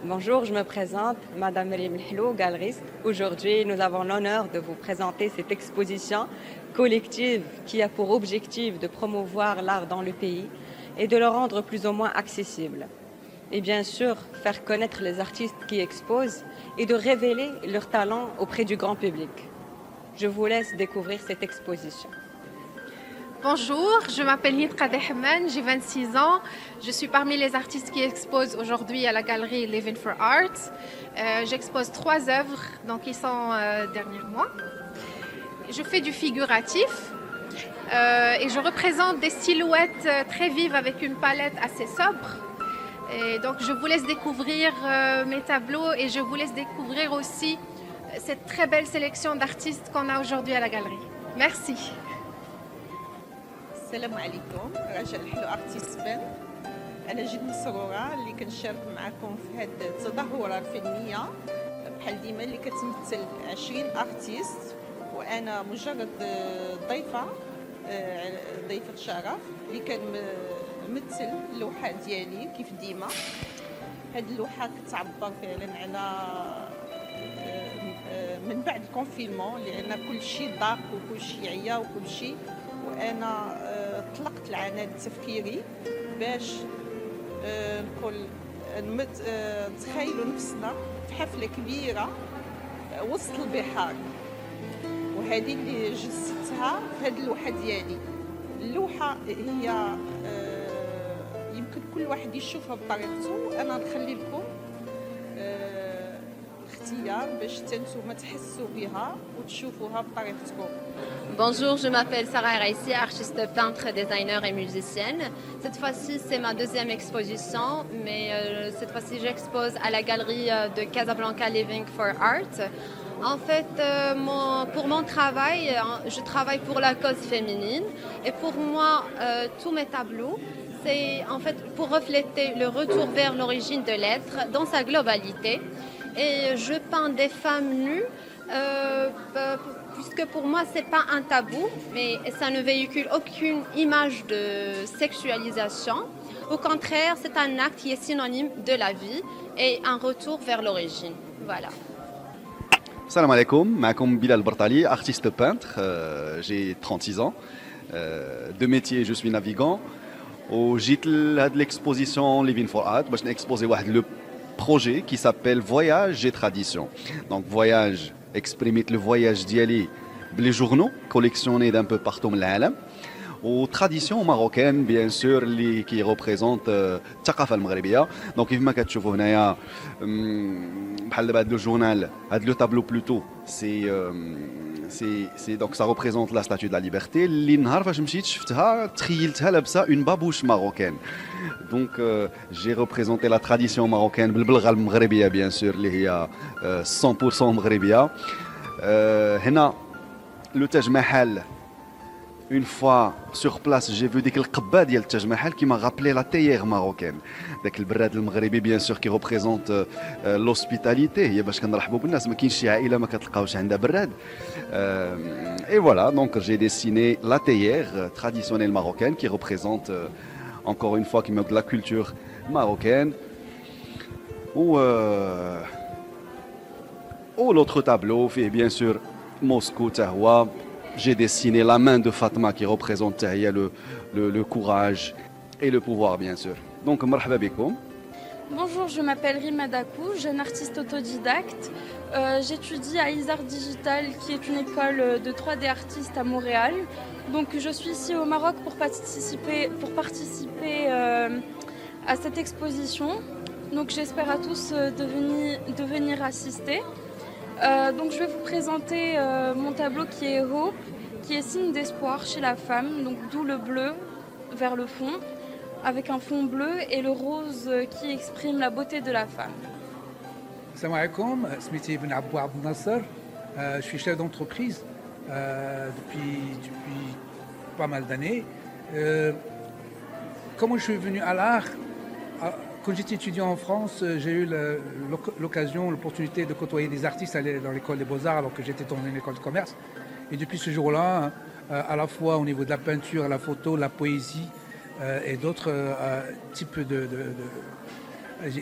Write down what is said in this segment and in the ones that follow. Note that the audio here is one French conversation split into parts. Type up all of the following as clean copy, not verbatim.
Bonjour, je me présente, Madame Rim Lhlou, galeriste. Aujourd'hui, nous avons l'honneur de vous présenter cette exposition collective qui a pour objectif de promouvoir l'art dans le pays et de le rendre plus ou moins accessible. Et bien sûr, faire connaître les artistes qui exposent et de révéler leurs talents auprès du grand public. Je vous laisse découvrir cette exposition. Bonjour, je m'appelle Nid Kadehman, j'ai 26 ans. Je suis parmi les artistes qui exposent aujourd'hui à la galerie Living for Art. J'expose 3 œuvres, donc ils sont derrière moi. Je fais du figuratif et je représente des silhouettes très vives avec une palette assez sobre. Et donc je vous laisse découvrir mes tableaux et je vous laisse découvrir aussi cette très belle sélection d'artistes qu'on a aujourd'hui à la galerie. Merci. السلام عليكم. رجاء الحلو ارتيست بان. انا جد مسروره اللي كنشارك معكم في هذه التظاهره الفنيه بحال ديما اللي كتمثل 20 ارتيست، وانا مجرد ضيفه شرف اللي كنمثل اللوحه ديالي كيف ديما. هذه اللوحه كتعبر فعلا على من بعد الكونفينمون، لان كل شيء ضاق وكل شيء عيا وكل شيء، وانا طلقت العناد التفكيري باش نقول نتخيلوا نفسنا في حفله كبيره وسط البحار، وهذه اللي جسدتها في هذه اللوحه ديالي. اللوحه هي يمكن كل واحد يشوفها بطريقته، انا نخلي لكم اختيار باش تنتوما تحسوا بها وتشوفوها بطريقتكم. Bonjour, je m'appelle Sarah Raissi, artiste peintre, designer et musicienne. Cette fois-ci, c'est ma deuxième exposition, mais cette fois-ci, j'expose à la galerie de Casablanca Living for Art. En fait, pour mon travail, je travaille pour la cause féminine et pour moi, tous mes tableaux, c'est en fait pour refléter le retour vers l'origine de l'être dans sa globalité. Et je peins des femmes nues puisque pour moi, ce n'est pas un tabou, mais ça ne véhicule aucune image de sexualisation. Au contraire, c'est un acte qui est synonyme de la vie et un retour vers l'origine. Voilà. Salam alaikum, معكم Bilal Bartali, artiste peintre, j'ai 36 ans. De métier, je suis navigant. وجيت لهاد l'exposition Living for Art باش نexposer واحد le projet qui s'appelle Voyage et Tradition. Donc voyage, exprimer le voyage ديالي بلي journaux collectionnés d'un peu partout من العالم. و tradition marocaine bien sûr اللي qui représente الثقافة المغربية. Donc كيف ما كتشوفوا هنايا بحال دابا هاد لو جورنال هاد لو تابلو بلوتو c'est donc ça représente la statue de la liberté اللي نهار فاش مشيت شفتها تخيلتها لابسه une babouche marocaine. Donc j'ai représenté la tradition marocaine بالبلغه المغربيه bien sûr اللي هي 100% مغربيه. هنا le Taj Mahal. Une fois sur place, j'ai vu ديك القبه ديال التاج محل qui m'a rappelé la théière marocaine. داك البراد المغربي bien sûr qui représente l'hospitalité. هي باش كنرحبوا بالناس، ما كاينش شي عائله ما كتلقاوش عندها براد. Et voilà, donc j'ai dessiné la théière traditionnelle marocaine qui représente encore une fois qui met de la culture marocaine. Ou l'autre tableau fait bien sûr Moscou Tahwa. J'ai dessiné la main de Fatma qui représente le courage et le pouvoir bien sûr. Donc marhaba bikoum. Bonjour, je m'appelle Rima Dakou, jeune artiste autodidacte. J'étudie à Isart Digital, qui est une école de 3D artistes à Montréal. Donc je suis ici au Maroc pour participer à cette exposition. Donc j'espère à tous de venir assister. Donc je vais vous présenter mon tableau qui est Hope, qui est signe d'espoir chez la femme, donc d'où le bleu vers le fond, avec un fond bleu et le rose qui exprime la beauté de la femme. Salam alaikum, Smiti Ibn Abou Abd Nasser, je suis chef d'entreprise depuis pas mal d'années. Comment je suis venu à l'art? Quand j'étais étudiant en France, j'ai eu l'opportunité de côtoyer des artistes, aller dans l'école des Beaux-Arts alors que j'étais dans une école de commerce. Et depuis ce jour-là, à la fois au niveau de la peinture, la photo, la poésie et d'autres types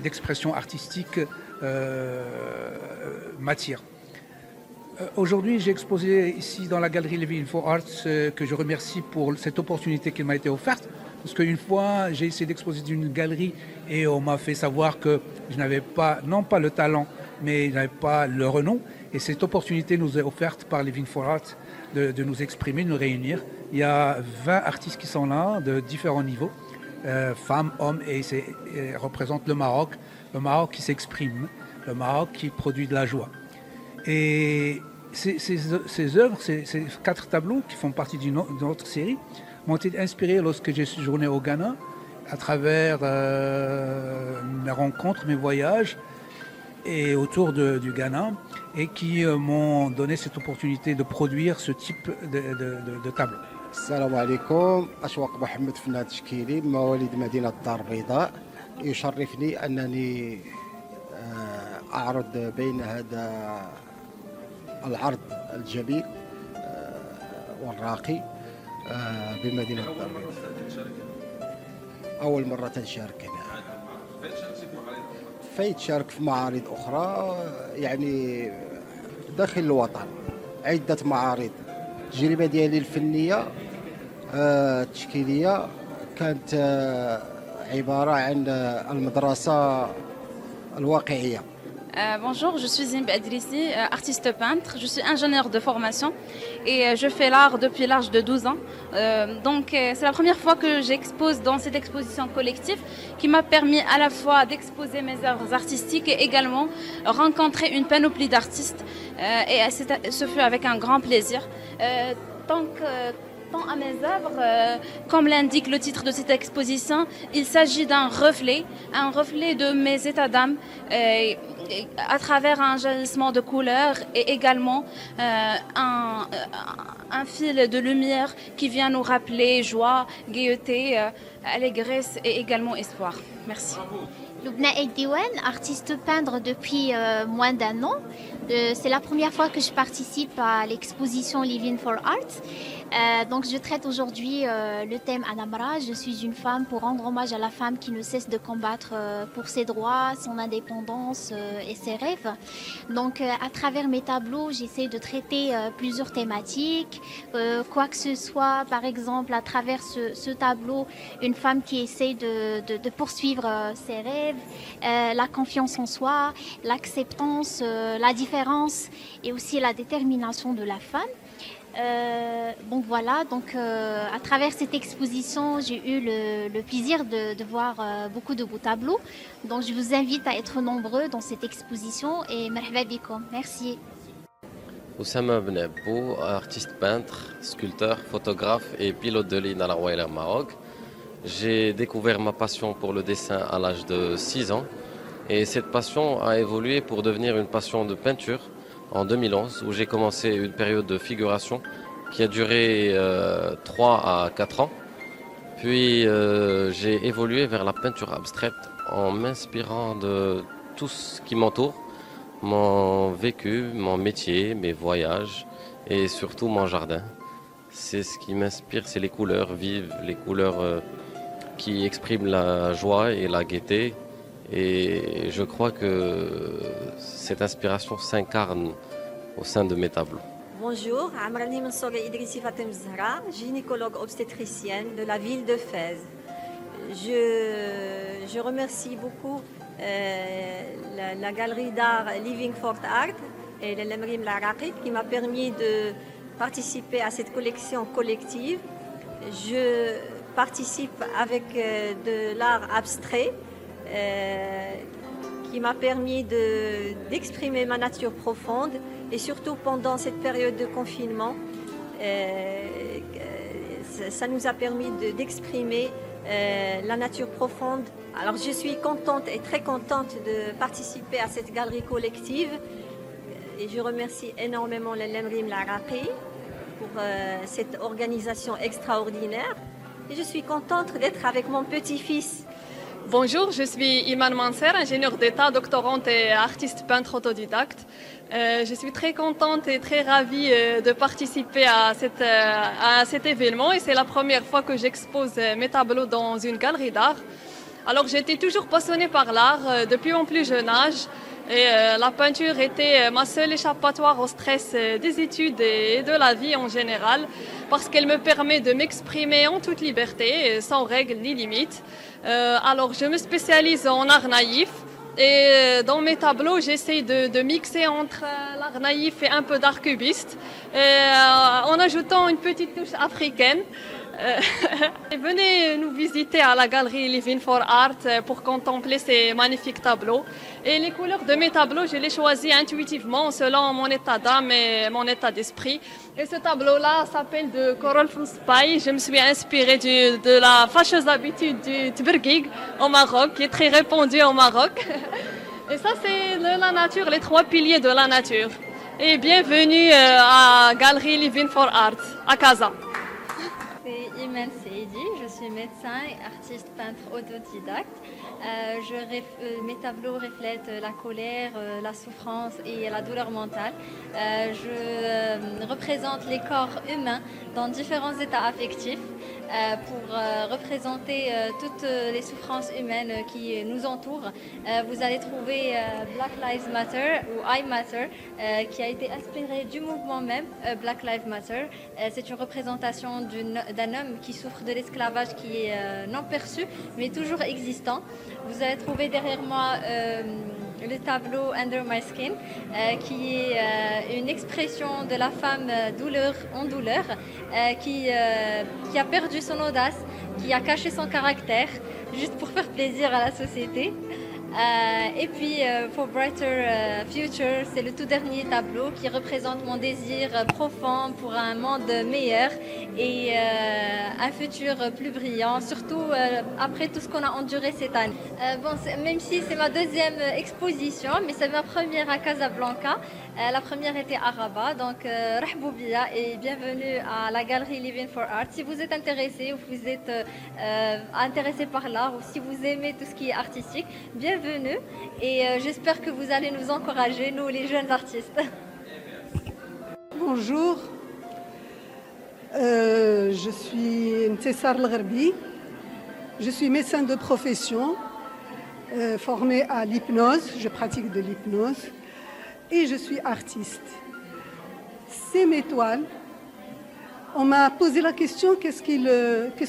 d'expression artistique m'attire. Aujourd'hui, j'ai exposé ici dans la galerie Living for Arts, que je remercie pour cette opportunité qui m'a été offerte. Parce qu'une fois, j'ai essayé d'exposer d'une galerie et on m'a fait savoir que je n'avais pas, non pas le talent, mais je n'avais pas le renom. Et cette opportunité nous est offerte par Living for Arts de nous exprimer, de nous réunir. Il y a 20 artistes qui sont là, de différents niveaux, femmes, hommes, et représentent le Maroc qui s'exprime, le Maroc qui produit de la joie. Et ces œuvres, ces 4 tableaux qui font partie d'une autre série, m'ont été inspirés lorsque j'ai séjourné au Ghana, à travers mes rencontres, mes voyages et autour du Ghana, et qui m'ont donné cette opportunité de produire ce type de tableau. السلام عليكم. أشواق محمد فنان تشكيلي مواليد مدينة الدار البيضاء. يشرفني أنني أعرض بين هذا العرض الجميل والراقي بمدينة الدار البيضاء. أول مرة نشارك هنا. فايت شارك في معارض أخرى يعني داخل الوطن، عدة معارض. التجربة ديالي الفنية التشكيلية كانت عبارة عن المدرسة الواقعية. Bonjour, je suis Zimb Adrissi, artiste peintre. Je suis ingénieure de formation et je fais l'art depuis l'âge de 12 ans. C'est la première fois que j'expose dans cette exposition collective qui m'a permis à la fois d'exposer mes œuvres artistiques et également rencontrer une panoplie d'artistes. Et ce fut avec un grand plaisir. Tant à mes œuvres, comme l'indique le titre de cette exposition, il s'agit d'un reflet de mes états d'âme à travers un jaillissement de couleurs et également un fil de lumière qui vient nous rappeler joie, gaieté, allégresse et également espoir. Merci. Loubna Eldiwan, artiste peintre depuis moins d'1 an. C'est la première fois que je participe à l'exposition Living for Art. Donc je traite aujourd'hui le thème Anamra. Je suis une femme pour rendre hommage à la femme qui ne cesse de combattre pour ses droits, son indépendance et ses rêves. Donc à travers mes tableaux, j'essaie de traiter plusieurs thématiques. Quoi que ce soit, par exemple, à travers ce tableau, une femme qui essaie de poursuivre ses rêves, la confiance en soi, l'acceptance, la différence et aussi la détermination de la femme. À travers cette exposition, j'ai eu le plaisir de voir beaucoup de beaux tableaux. Donc je vous invite à être nombreux dans cette exposition et marhaba bikoum. Merci. Oussama Ben Abou, artiste peintre, sculpteur, photographe et pilote de ligne à la Royal Air Maroc. J'ai découvert ma passion pour le dessin à l'âge de 6 ans et cette passion a évolué pour devenir une passion de peinture en 2011 où j'ai commencé une période de figuration qui a duré 3 à 4 ans. Puis j'ai évolué vers la peinture abstraite en m'inspirant de tout ce qui m'entoure, mon vécu, mon métier, mes voyages et surtout mon jardin. C'est ce qui m'inspire, c'est les couleurs vives, les couleurs qui expriment la joie et la gaieté. Et je crois que cette inspiration s'incarne au sein de mes tableaux. Bonjour, Amrani Mansouri Idrissi Fatem Zahra, gynécologue obstétricienne de la ville de Fès. Je remercie beaucoup la galerie d'art Living for Art et l'Emrim Laraqi qui m'a permis de participer à cette collection collective. Je participe avec de l'art abstrait qui m'a permis d'exprimer ma nature profonde et surtout pendant cette période de confinement, ça nous a permis d'exprimer la nature profonde. Alors je suis contente et très contente de participer à cette galerie collective et je remercie énormément l'Emrim Laraqi pour cette organisation extraordinaire et je suis contente d'être avec mon petit-fils. Bonjour, je suis Iman Manser, ingénieure d'État, doctorante et artiste peintre autodidacte. Je suis très contente et très ravie de participer à cet événement et c'est la première fois que j'expose mes tableaux dans une galerie d'art. Alors j'étais toujours passionnée par l'art depuis mon plus jeune âge. Et la peinture était ma seule échappatoire au stress des études et de la vie en général, parce qu'elle me permet de m'exprimer en toute liberté, sans règles ni limites. Alors je me spécialise en art naïf. Et dans mes tableaux, j'essaie de mixer entre l'art naïf et un peu d'art cubiste, en ajoutant une petite touche africaine. Venez nous visiter à la galerie Living for Art pour contempler ces magnifiques tableaux. Et les couleurs de mes tableaux, je les choisis intuitivement selon mon état d'âme et mon état d'esprit. Et ce tableau-là s'appelle de Coral from Spy. Je me suis inspirée de la fâcheuse habitude du tbergig au Maroc, qui est très répandue au Maroc. Et ça, c'est la nature, les trois piliers de la nature. Et bienvenue à Galerie Living for Art, à Casa. C'est Iman Seidi, je suis médecin et artiste peintre autodidacte. Mes tableaux reflètent la colère, la souffrance et la douleur mentale. Je représente les corps humains dans différents états affectifs pour représenter toutes les souffrances humaines qui nous entourent. Vous allez trouver Black Lives Matter ou I Matter qui a été inspiré du mouvement même Black Lives Matter. C'est une représentation d'un homme qui souffre de l'esclavage qui est non perçu mais toujours existant. Vous allez trouver derrière moi le tableau Under My Skin, qui est une expression de la femme douleur en douleur, qui a perdu son audace, qui a caché son caractère, juste pour faire plaisir à la société. Et puis For Brighter Future, c'est le tout dernier tableau qui représente mon désir profond pour un monde meilleur et un futur plus brillant, surtout après tout ce qu'on a enduré cette année. Même si c'est ma deuxième exposition, mais c'est ma première à Casablanca. La première était à Rabat, donc rahbou biya et bienvenue à la galerie Living for Art. Si vous êtes intéressé ou vous êtes intéressé par l'art ou si vous aimez tout ce qui est artistique, bienvenue et j'espère que vous allez nous encourager, nous les jeunes artistes. Bonjour, je suis Ntessar El-Gherbi, je suis médecin de profession, formée à l'hypnose, je pratique de l'hypnose. Et je suis artiste. C'est mes toiles. On m'a posé la question qu'est-ce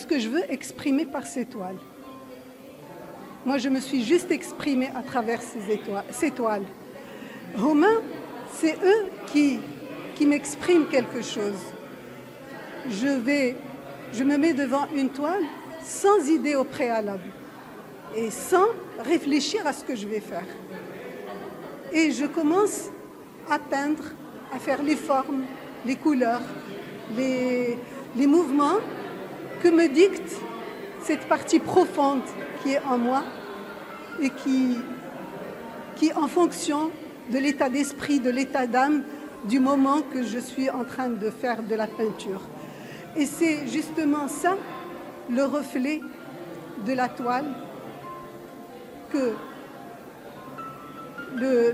que je veux exprimer par ces toiles. Moi, je me suis juste exprimée à travers ces toiles. Romain, c'est eux qui m'expriment quelque chose. Je me mets devant une toile sans idée au préalable et sans réfléchir à ce que je vais faire. Et je commence à peindre, à faire les formes, les couleurs, les mouvements que me dicte cette partie profonde qui est en moi et qui en fonction de l'état d'esprit, de l'état d'âme, du moment que je suis en train de faire de la peinture. Et c'est justement ça, le reflet de la toile que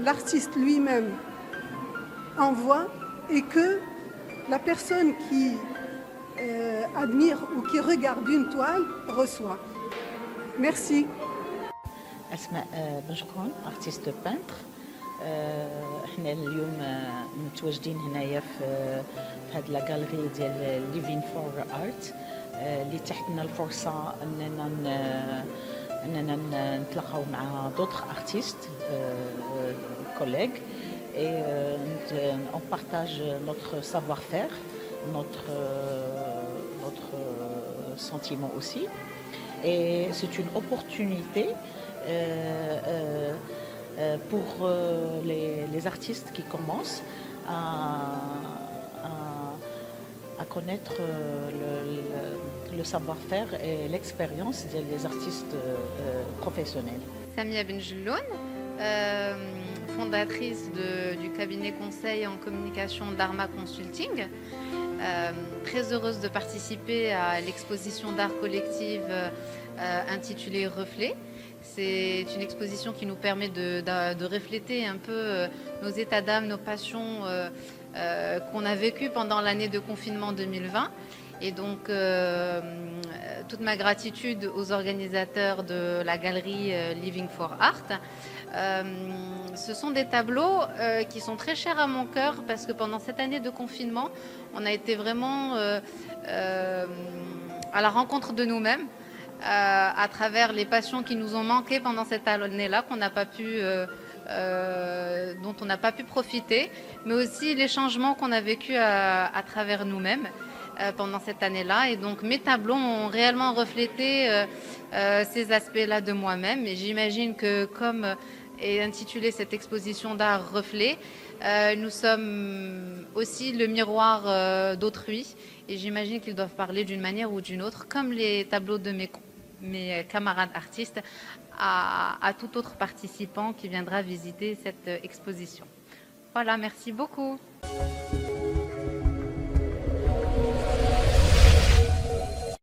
l'artiste lui-même envoie et que la personne qui admire ou qui regarde une toile reçoit. Merci. أسماء بنجكون artiste peintre. احنا اليوم متواجدين هنايا في هذه لا غاليري ديال ليفين فور ارت اللي تحت لنا الفرصه اننا نتلاقاو مع d'autres artistes collègues et on partage notre savoir-faire, notre sentiment aussi. Et c'est une opportunité pour les artistes qui commencent à connaître le savoir-faire et l'expérience des artistes professionnels. Samia Benjelloun, fondatrice du cabinet conseil en communication Dharma Consulting. Très heureuse de participer à l'exposition d'art collective intitulée Reflets. C'est une exposition qui nous permet de refléter un peu nos états d'âme, nos passions qu'on a vécues pendant l'année de confinement 2020 Et donc, toute ma gratitude aux organisateurs de la galerie Living for Art. Ce sont des tableaux qui sont très chers à mon cœur parce que pendant cette année de confinement, on a été vraiment à la rencontre de nous-mêmes à travers les passions qui nous ont manqué pendant cette année-là, dont on n'a pas pu profiter, mais aussi les changements qu'on a vécus à travers nous-mêmes pendant cette année-là. Et donc mes tableaux ont réellement reflété ces aspects-là de moi-même. Et j'imagine que comme est intitulée cette exposition d'art reflet, nous sommes aussi le miroir d'autrui. Et j'imagine qu'ils doivent parler d'une manière ou d'une autre, comme les tableaux de mes camarades artistes, à tout autre participant qui viendra visiter cette exposition. Voilà, merci beaucoup.